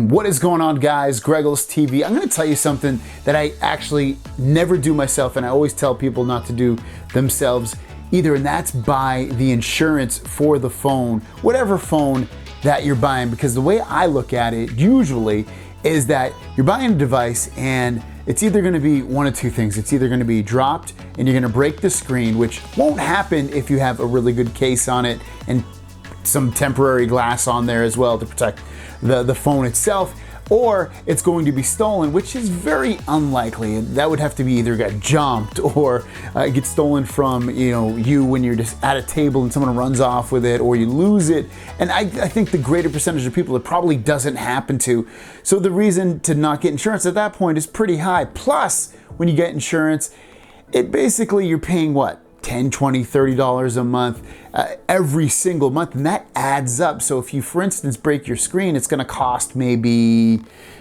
What is going on, guys? GregglesTV. I'm going to tell you something that I actually never do myself, and I always tell people not to do themselves either, and that's buy the insurance for the phone, whatever phone that you're buying, because the way I look at it usually is that you're buying a device and it's either going to be one of two things. It's either going to be dropped and you're going to break the screen, which won't happen if you have a really good case on it and some temporary glass on there as well to protect the phone itself, or it's going to be stolen, which is very unlikely. That would have to be either get jumped or get stolen from you when you're just at a table and someone runs off with it, or you lose it. And I think the greater percentage of people it probably doesn't happen to. So the reason to not get insurance at that point is pretty high. Plus, when you get insurance, it basically you're paying what? $10, $20, $30 a month every single month, and that adds up. So if you, for instance, break your screen, it's going to cost maybe,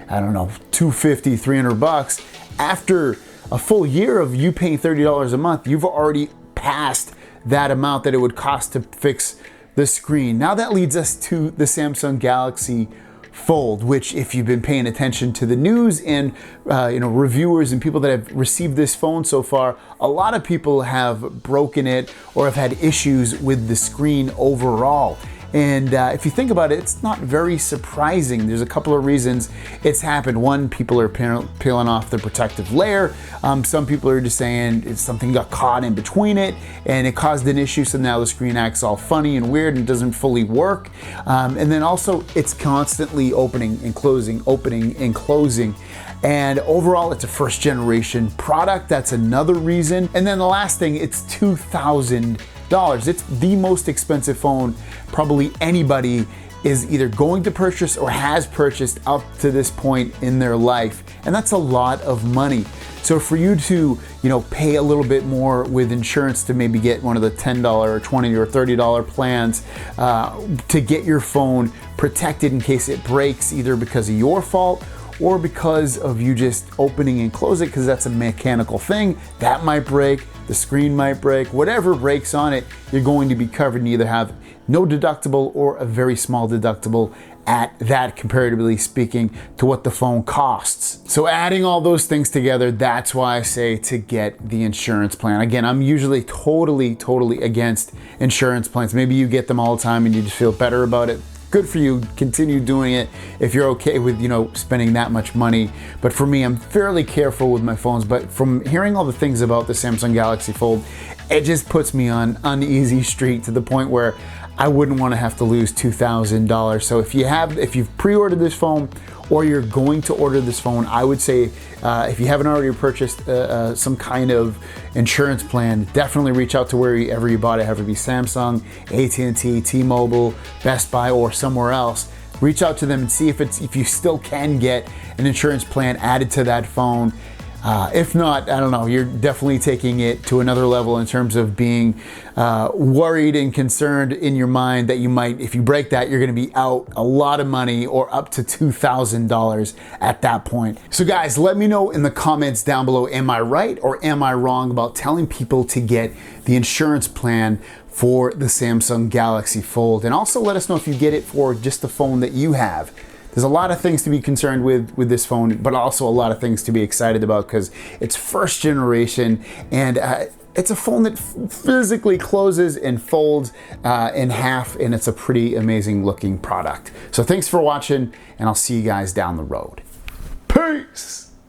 I don't know, $250, $300. After a full year of you paying $30 a month, you've already passed that amount that it would cost to fix the screen. Now that leads us to the Samsung Galaxy Fold, which, if you've been paying attention to the news and reviewers and people that have received this phone so far, a lot of people have broken it or have had issues with the screen overall. And if you think about it, it's not very surprising. There's a couple of reasons it's happened. One, people are peeling off the protective layer. Some people are just saying something got caught in between it and it caused an issue, so now the screen acts all funny and weird and doesn't fully work. And then also it's constantly opening and closing, opening and closing. And overall, it's a first generation product. That's another reason. And then the last thing, it's $2,000. It's the most expensive phone probably anybody is either going to purchase or has purchased up to this point in their life. And that's a lot of money. So for you to, pay a little bit more with insurance to maybe get one of the $10 or $20 or $30 plans to get your phone protected in case it breaks, either because of your fault or because of you just opening and closing, because that's a mechanical thing. That might break, the screen might break, whatever breaks on it, you're going to be covered and either have no deductible or a very small deductible at that, comparatively speaking, to what the phone costs. So adding all those things together, that's why I say to get the insurance plan. Again, I'm usually totally against insurance plans. Maybe you get them all the time and you just feel better about it. Good for you, continue doing it if you're okay with, spending that much money. But for me, I'm fairly careful with my phones, but from hearing all the things about the Samsung Galaxy Fold, it just puts me on uneasy street to the point where I wouldn't want to have to lose $2,000. So if you've pre-ordered this phone or you're going to order this phone, I would say if you haven't already purchased some kind of insurance plan, definitely reach out to wherever you bought it, whether it be Samsung, AT&T, T-Mobile, Best Buy, or somewhere else. Reach out to them and see if you still can get an insurance plan added to that phone. If not, I don't know, you're definitely taking it to another level in terms of being worried and concerned in your mind that you might, if you break that, you're gonna be out a lot of money or up to $2,000 at that point. So guys, let me know in the comments down below, am I right or am I wrong about telling people to get the insurance plan for the Samsung Galaxy Fold? And also let us know if you get it for just the phone that you have. There's a lot of things to be concerned with this phone, but also a lot of things to be excited about because it's first generation and it's a phone that physically closes and folds in half, and it's a pretty amazing looking product. So thanks for watching, and I'll see you guys down the road. Peace!